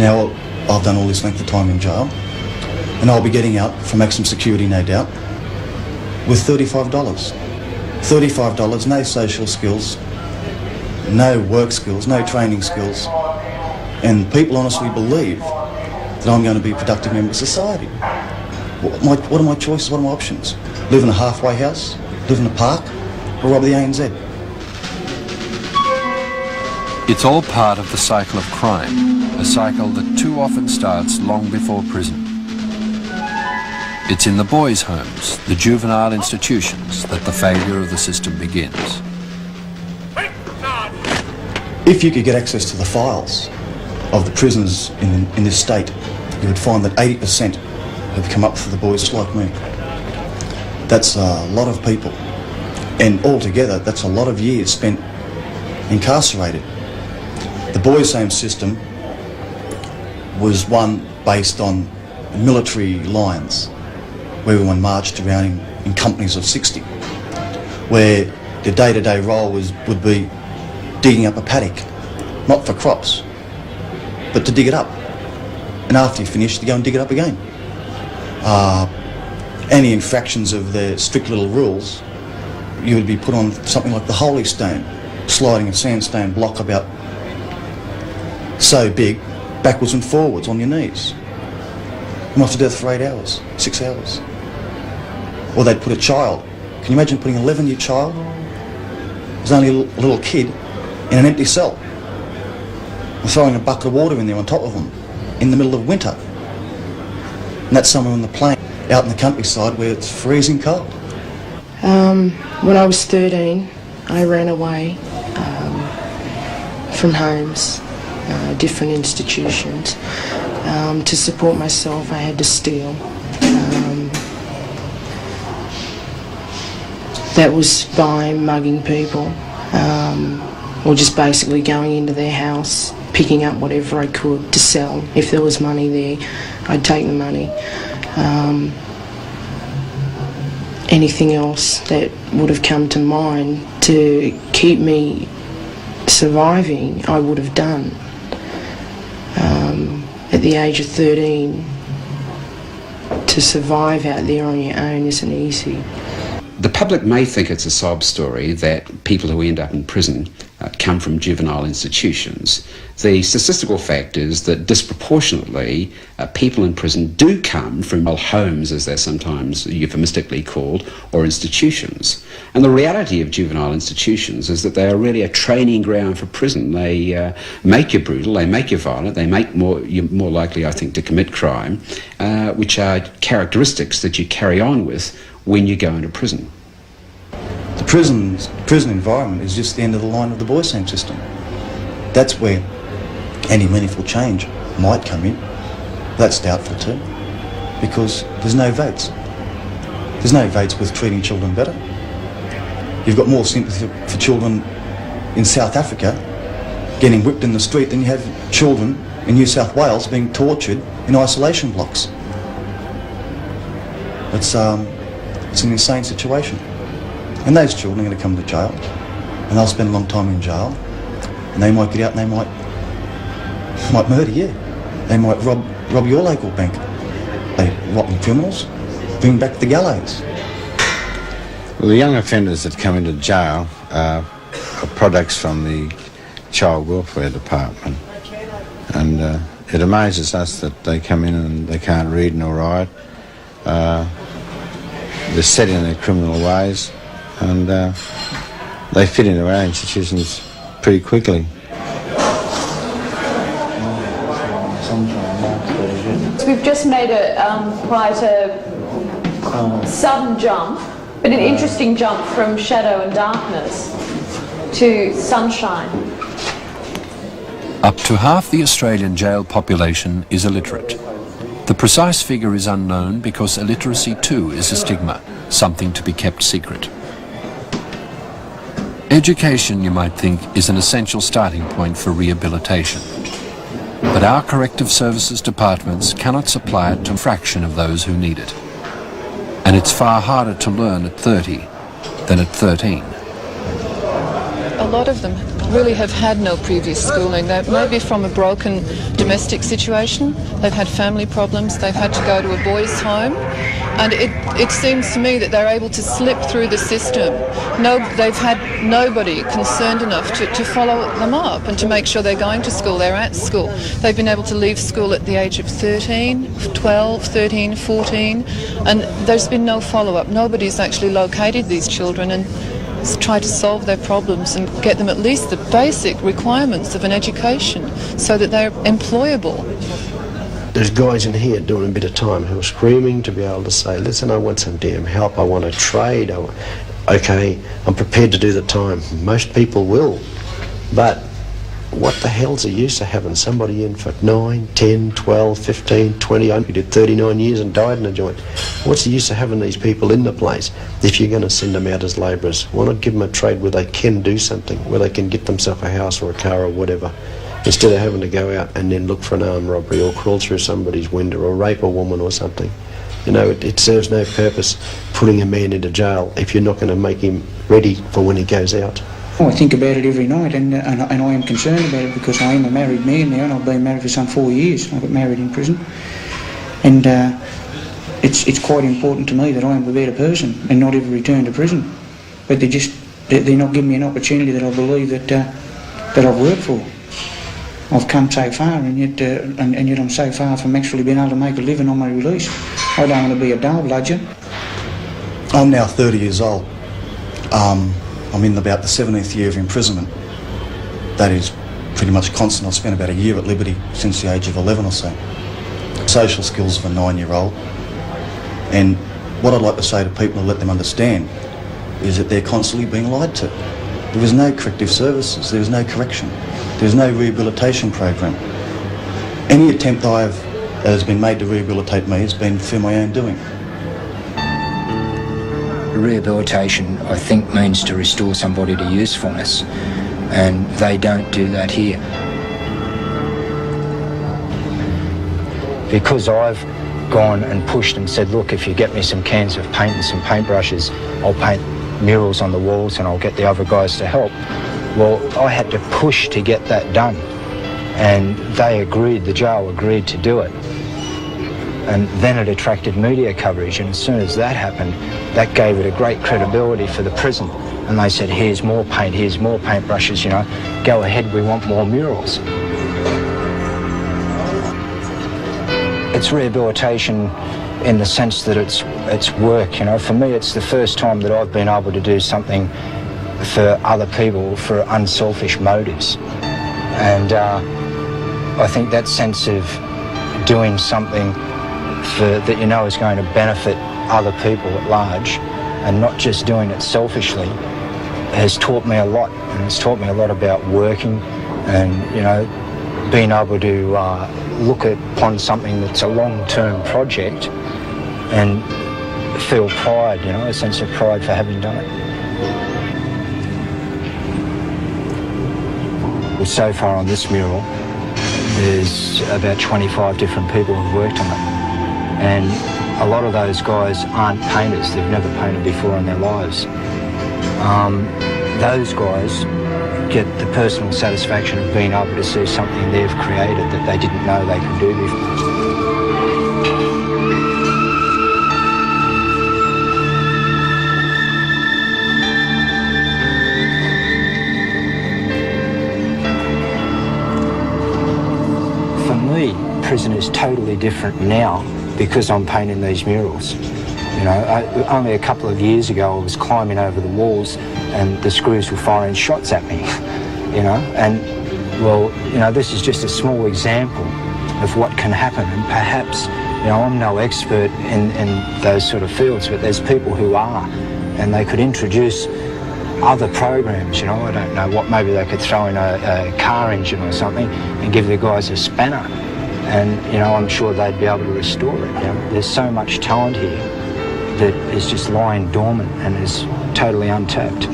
Now, I've done all this length of time in jail, and I'll be getting out for maximum security, no doubt, with $35. $35, no social skills, no work skills, no training skills, and people honestly believe that I'm going to be a productive member of society. What are my choices, what are my options? Live in a halfway house, live in a park, or rob the ANZ? It's all part of the cycle of crime, a cycle that too often starts long before prison. It's in the boys' homes, the juvenile institutions, that the failure of the system begins. If you could get access to the files of the prisoners in this state, you would find that 80% have come up for the boys just like me. That's a lot of people, and altogether that's a lot of years spent incarcerated. The boys' home system was one based on military lines, where everyone marched around in companies of 60, where the day-to-day role would be digging up a paddock, not for crops, but to dig it up. And after you finish, you go and dig it up again. Any infractions of the strict little rules, you would be put on something like the Holy Stone, sliding a sandstone block about so big, backwards and forwards on your knees. You must have death for 8 hours, 6 hours. Or they'd put a child. Can you imagine putting an 11-year child, who's only a little kid, in an empty cell, and throwing a bucket of water in there on top of them in the middle of winter? And that's somewhere on the plain, out in the countryside where it's freezing cold. When I was 13, I ran away from homes, different institutions. To support myself, I had to steal. That was by mugging people, or just basically going into their house, picking up whatever I could to sell. If there was money there, I'd take the money. Anything else that would have come to mind to keep me surviving, I would have done. At the age of 13, to survive out there on your own isn't easy. The public may think it's a sob story that people who end up in prison come from juvenile institutions. The statistical fact is that disproportionately people in prison do come from homes, as they're sometimes euphemistically called, or institutions. And the reality of juvenile institutions is that they are really a training ground for prison. They make you brutal, they make you violent, they make you more likely, I think, to commit crime, which are characteristics that you carry on with when you go into prison. The prison environment is just the end of the line of the boys' home system. That's where any meaningful change might come in. That's doubtful too, because there's no votes. There's no votes with treating children better. You've got more sympathy for children in South Africa getting whipped in the street than you have children in New South Wales being tortured in isolation blocks. It's an insane situation. And those children are going to come to jail, and they'll spend a long time in jail, and they might get out and they might murder you. They might rob your local bank. They rotten criminals, bring them back to the gallows. Well, the young offenders that come into jail are products from the Child Welfare Department, and it amazes us that they come in and they can't read nor write. They're set in their criminal ways, and they fit into our institutions pretty quickly. We've just made quite a sudden jump, but an interesting jump from shadow and darkness to sunshine. Up to half the Australian jail population is illiterate. The precise figure is unknown because illiteracy too is a stigma, something to be kept secret. Education, you might think, is an essential starting point for rehabilitation. But our corrective services departments cannot supply it to a fraction of those who need it. And it's far harder to learn at 30 than at 13. A lot of them really have had no previous schooling. They may be from a broken domestic situation, they've had family problems, they've had to go to a boys' home, and it seems to me that they're able to slip through the system. They've had nobody concerned enough to follow them up and to make sure they're going to school, they're at school. They've been able to leave school at the age of 13, 12, 13, 14, and there's been no follow-up. Nobody's actually located these children and try to solve their problems and get them at least the basic requirements of an education so that they're employable. There's guys in here doing a bit of time who are screaming to be able to say, listen, I want some damn help, I want to trade, okay, I'm prepared to do the time. Most people will, but what the hell's the use of having somebody in for 9, 10, 12, 15, 20, I did 39 years and died in a joint. What's the use of having these people in the place if you're going to send them out as labourers? Why not give them a trade where they can do something, where they can get themselves a house or a car or whatever, instead of having to go out and then look for an armed robbery or crawl through somebody's window or rape a woman or something. You know, it serves no purpose putting a man into jail if you're not going to make him ready for when he goes out. I think about it every night, and I am concerned about it because I am a married man now, and I've been married for some 4 years. I got married in prison, and it's quite important to me that I am a better person and not ever return to prison. But they're not giving me an opportunity that I believe that I've worked for. I've come so far, and yet I'm so far from actually being able to make a living on my release. I don't want to be a dull bludger. I'm now 30 years old. I'm in about the 17th year of imprisonment. That is pretty much constant. I've spent about a year at liberty since the age of 11 or so. Social skills of a 9-year-old. And what I'd like to say to people to let them understand is that they're constantly being lied to. There is no corrective services, there is no correction, there is no rehabilitation program. Any attempt that has been made to rehabilitate me has been through my own doing. Rehabilitation, I think, means to restore somebody to usefulness, and they don't do that here. Because I've gone and pushed and said, look, if you get me some cans of paint and some paintbrushes, I'll paint murals on the walls and I'll get the other guys to help. Well, I had to push to get that done, and they agreed, the jail agreed to do it. And then it attracted media coverage, and as soon as that happened, that gave it a great credibility for the prison. And they said, here's more paint, here's more paintbrushes, you know, go ahead, we want more murals. It's rehabilitation in the sense that it's work, you know. For me, it's the first time that I've been able to do something for other people for unselfish motives. And I think that sense of doing something that you know is going to benefit other people at large and not just doing it selfishly has taught me a lot, and it's taught me a lot about working and, you know, being able to look upon something that's a long-term project and feel pride, you know, a sense of pride for having done it. So far on this mural, there's about 25 different people who've worked on it. And a lot of those guys aren't painters. They've never painted before in their lives. Those guys get the personal satisfaction of being able to see something they've created that they didn't know they could do before. Prison is totally different now because I'm painting these murals. You know, only a couple of years ago I was climbing over the walls and the screws were firing shots at me, you know, and well, you know, this is just a small example of what can happen, and perhaps, you know, I'm no expert in those sort of fields, but there's people who are, and they could introduce other programs, you know, I don't know what, maybe they could throw in a car engine or something and give the guys a spanner. And, you know, I'm sure they'd be able to restore it. You know? There's so much talent here that is just lying dormant and is totally untapped.